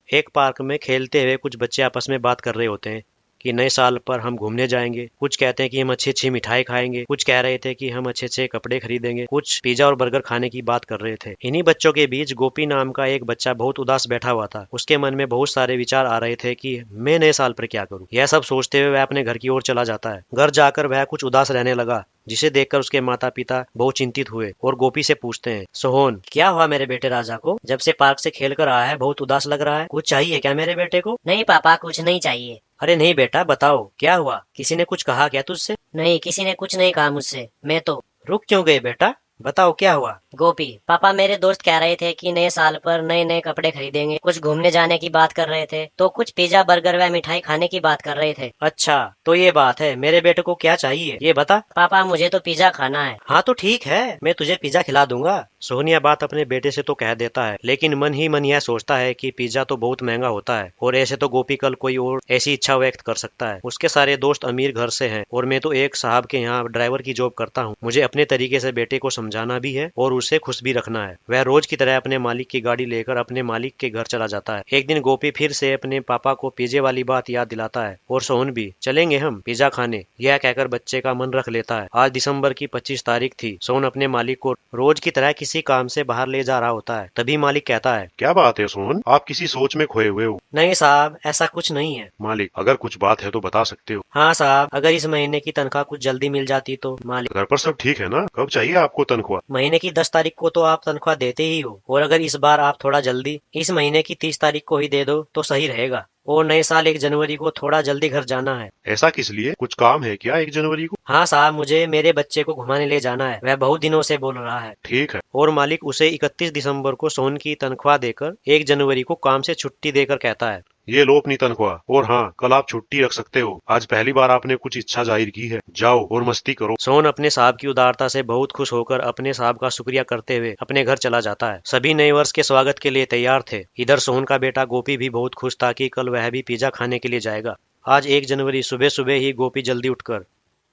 एक पार्क में खेलते हुए कुछ बच्चे आपस में बात कर रहे होते हैं कि नए साल पर हम घूमने जाएंगे। कुछ कहते हैं कि हम अच्छी अच्छी मिठाई खाएंगे, कुछ कह रहे थे कि हम अच्छे अच्छे कपड़े खरीदेंगे, कुछ पिज्जा और बर्गर खाने की बात कर रहे थे। इन्हीं बच्चों के बीच गोपी नाम का एक बच्चा बहुत उदास बैठा हुआ था। उसके मन में बहुत सारे विचार आ रहे थे कि मैं नए साल पर क्या करूं। यह सब सोचते हुए वह अपने घर की ओर चला जाता है। घर जाकर वह कुछ उदास रहने लगा, जिसे देखकर उसके माता पिता बहुत चिंतित हुए और गोपी से पूछते हैं, सोहन क्या हुआ मेरे बेटे राजा को? जब से पार्क से खेल कर आया है बहुत उदास लग रहा है। कुछ चाहिए क्या मेरे बेटे को? नहीं पापा, कुछ नहीं चाहिए। अरे नहीं बेटा, बताओ क्या हुआ? किसी ने कुछ कहा क्या तुझसे? नहीं, किसी ने कुछ नहीं कहा मुझसे। मैं तो रुक क्यों गए बेटा? बताओ क्या हुआ? गोपी पापा, मेरे दोस्त कह रहे थे कि नए साल पर नए नए कपड़े खरीदेंगे, कुछ घूमने जाने की बात कर रहे थे, तो कुछ पिज्जा बर्गर व मिठाई खाने की बात कर रहे थे। अच्छा, तो ये बात है। मेरे बेटे को क्या चाहिए ये बता। पापा मुझे तो पिज्जा खाना है। हाँ तो ठीक है, मैं तुझे पिज्जा खिला दूंगा। सोनिया बात अपने बेटे से तो कह देता है, लेकिन मन ही मन यह सोचता है कि पिज्जा तो बहुत महंगा होता है और ऐसे तो गोपी कल कोई और ऐसी इच्छा व्यक्त कर सकता है। उसके सारे दोस्त अमीर घर से हैं और मैं तो एक साहब के यहाँ ड्राइवर की जॉब करता हूँ। मुझे अपने तरीके से बेटे को समझाना भी है और उसे खुश भी रखना है। वह रोज की तरह अपने मालिक की गाड़ी लेकर अपने मालिक के घर चला जाता है। एक दिन गोपी फिर से अपने पापा को पिज्जे वाली बात याद दिलाता है और सोहन भी, चलेंगे हम पिज्जा खाने, यह कहकर बच्चे का मन रख लेता है। आज दिसंबर की 25 तारीख थी। सोहन अपने मालिक को रोज की तरह किसी काम से बाहर ले जा रहा होता है। तभी मालिक कहता है, क्या बात है सोहन, आप किसी सोच में खोए हुए हो। नहीं साहब, ऐसा कुछ नहीं है। मालिक, अगर कुछ बात है तो बता सकते हो। हाँ साहब, अगर इस महीने की तनख्वाह कुछ जल्दी मिल जाती तो। मालिक, घर पर सब ठीक है ना? कब चाहिए आपको तनख्वाह? महीने की 10 तारीख को तो आप तनख्वाह देते ही हो, और अगर इस बार आप थोड़ा जल्दी इस महीने की 30 तारीख को ही दे दो तो सही रहेगा। और नए साल 1 जनवरी को थोड़ा जल्दी घर जाना है। ऐसा किस लिए? कुछ काम है क्या 1 जनवरी को? हाँ साहब, मुझे मेरे बच्चे को घुमाने ले जाना है, वह बहुत दिनों से बोल रहा है। ठीक है। और मालिक उसे 31 दिसंबर को सोहन की तनख्वाह देकर 1 जनवरी को काम से छुट्टी देकर कहता है, ये लो अपनी तनख्वाह, और हाँ, कल आप छुट्टी रख सकते हो। आज पहली बार आपने कुछ इच्छा जाहिर की है, जाओ और मस्ती करो। सोहन अपने साहब की उदारता से बहुत खुश होकर अपने साहब का शुक्रिया करते हुए अपने घर चला जाता है। सभी नए वर्ष के स्वागत के लिए तैयार थे। इधर सोहन का बेटा गोपी भी बहुत खुश था कि कल वह भी पिज्जा खाने के लिए जाएगा। आज 1 जनवरी सुबह सुबह ही गोपी जल्दी उठकर,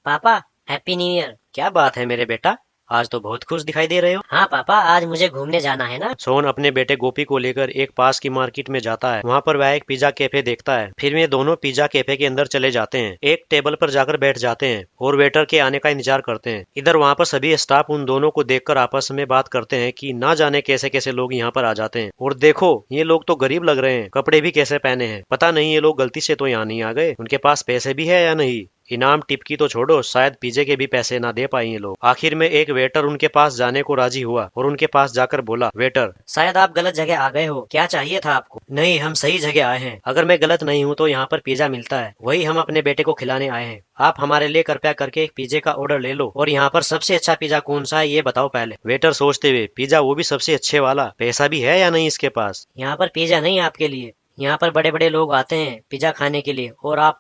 पापा हैप्पी न्यू ईयर। क्या बात है मेरे बेटा, आज तो बहुत खुश दिखाई दे रहे हो। हाँ पापा, आज मुझे घूमने जाना है ना। सोहन अपने बेटे गोपी को लेकर एक पास की मार्केट में जाता है। वहाँ पर वह एक पिज्जा कैफे देखता है। फिर वे दोनों पिज्जा कैफे के अंदर चले जाते हैं। एक टेबल पर जाकर बैठ जाते हैं और वेटर के आने का इंतजार करते हैं। इधर वहाँ पर सभी स्टाफ उन दोनों को देखकर आपस में बात करते हैं कि ना जाने कैसे कैसे लोग यहाँ पर आ जाते हैं। और देखो, ये लोग तो गरीब लग रहे हैं, कपड़े भी कैसे पहने हैं। पता नहीं ये लोग गलती से तो यहाँ नहीं आ गए, उनके पास पैसे भी है या नहीं। इनाम टिप की तो छोड़ो, शायद पिज्जे के भी पैसे ना दे पाए ये लोग। आखिर में एक वेटर उनके पास जाने को राजी हुआ और उनके पास जाकर बोला, वेटर शायद आप गलत जगह आ गए हो, क्या चाहिए था आपको? नहीं, हम सही जगह आए हैं। अगर मैं गलत नहीं हूँ तो यहाँ पर पिज्जा मिलता है, वही हम अपने बेटे को खिलाने आए हैं। आप हमारे लिए कृपया करके एक पिज्जे का ऑर्डर ले लो और यहाँ पर सबसे अच्छा पिज्जा कौन सा है ये बताओ पहले। वेटर सोचते हुए, पिज्जा वो भी सबसे अच्छे वाला, पैसा भी है या नहीं इसके पास? यहाँ पर पिज्जा नहीं है आपके लिए, यहाँ पर बड़े बड़े लोग आते हैं पिज्जा खाने के लिए, और आप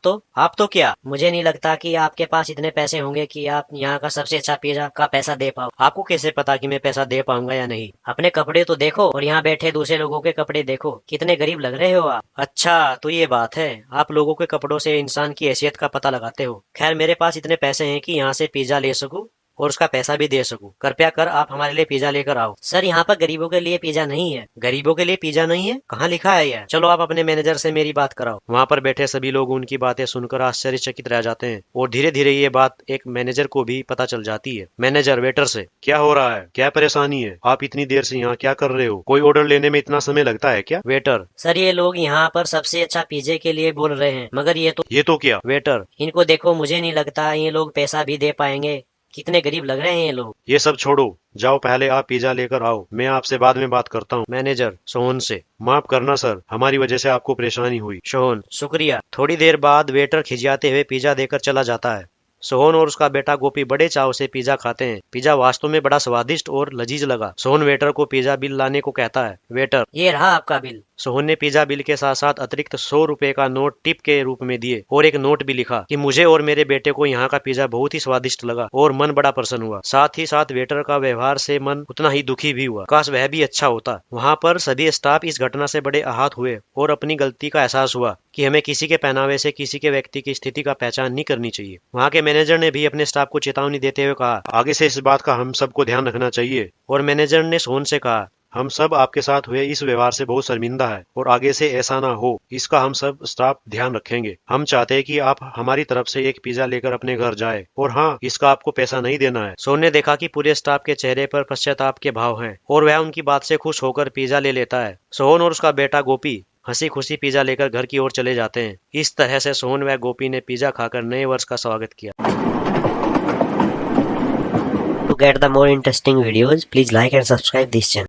तो क्या? मुझे नहीं लगता कि आपके पास इतने पैसे होंगे कि आप यहाँ का सबसे अच्छा पिज्जा का पैसा दे पाओ। आपको कैसे पता कि मैं पैसा दे पाऊंगा या नहीं? अपने कपड़े तो देखो और यहाँ बैठे दूसरे लोगों के कपड़े देखो, कितने गरीब लग रहे हो आप। अच्छा, तो ये बात है, आप लोगों के कपड़ों से इंसान की हैसियत का पता लगाते हो। खैर, मेरे पास इतने पैसे हैं कि यहाँ से पिज्जा ले सकूं और उसका पैसा भी दे सकूं। कृपया कर आप हमारे लिए पिज्जा लेकर आओ। सर, यहाँ पर गरीबों के लिए पिज्जा नहीं है। गरीबों के लिए पिज्जा नहीं है? कहाँ लिखा है यह? चलो आप अपने मैनेजर से मेरी बात कराओ। वहाँ पर बैठे सभी लोग उनकी बातें सुनकर आश्चर्यचकित रह जाते हैं और धीरे धीरे ये बात एक मैनेजर को भी पता चल जाती है। मैनेजर वेटर से, क्या हो रहा है? क्या परेशानी है? आप इतनी देर से यहाँ क्या कर रहे हो? कोई ऑर्डर लेने में इतना समय लगता है क्या? वेटर, सर, ये लोग यहाँ पर सबसे अच्छा पिज्जे के लिए बोल रहे हैं, मगर ये तो क्या? वेटर, इनको देखो, मुझे नहीं लगता ये लोग पैसा भी दे पाएंगे। कितने गरीब लग रहे हैं ये लोग। ये सब छोड़ो, जाओ पहले आप पिज्जा लेकर आओ, मैं आपसे बाद में बात करता हूँ। मैनेजर सोहन से, माफ करना सर, हमारी वजह से आपको परेशानी हुई। सोहन, शुक्रिया। थोड़ी देर बाद वेटर खिसियाते हुए पिज्जा देकर चला जाता है। सोहन और उसका बेटा गोपी बड़े चाव से पिज्जा खाते हैं। पिज्जा वास्तव में बड़ा स्वादिष्ट और लजीज लगा। सोहन वेटर को पिज्जा बिल लाने को कहता है। वेटर, ये रहा आपका बिल। सोहन ने पिज्जा बिल के साथ साथ अतिरिक्त 100 रुपए का नोट टिप के रूप में दिए और एक नोट भी लिखा कि मुझे और मेरे बेटे को यहाँ का पिज्जा बहुत ही स्वादिष्ट लगा और मन बड़ा प्रसन्न हुआ। साथ ही साथ वेटर का व्यवहार से मन उतना ही दुखी भी हुआ, काश वह भी अच्छा होता। वहाँ पर सभी स्टाफ इस घटना से बड़े आहत हुए और अपनी गलती का एहसास हुआ कि हमें किसी के पहनावे से किसी के व्यक्ति की स्थिति का पहचान नहीं करनी चाहिए। वहाँ के मैनेजर ने भी अपने स्टाफ को चेतावनी देते हुए कहा, आगे से इस बात का हम सबको ध्यान रखना चाहिए। और मैनेजर ने सोहन से कहा, हम सब आपके साथ हुए इस व्यवहार से बहुत शर्मिंदा है और आगे से ऐसा ना हो, इसका हम सब स्टाफ ध्यान रखेंगे। हम चाहते हैं कि आप हमारी तरफ से एक पिज्जा लेकर अपने घर जाए, और हाँ, इसका आपको पैसा नहीं देना है। सोहन ने देखा कि पूरे स्टाफ के चेहरे पर पश्चाताप के भाव हैं और वह उनकी बात से खुश होकर पिज्जा ले लेता है। सोहन और उसका बेटा गोपी हंसी खुशी पिज्जा लेकर घर की ओर चले जाते हैं। इस तरह से सोहन व गोपी ने पिज्जा खाकर नए वर्ष का स्वागत किया। To get the more interesting videos, please like and subscribe this channel.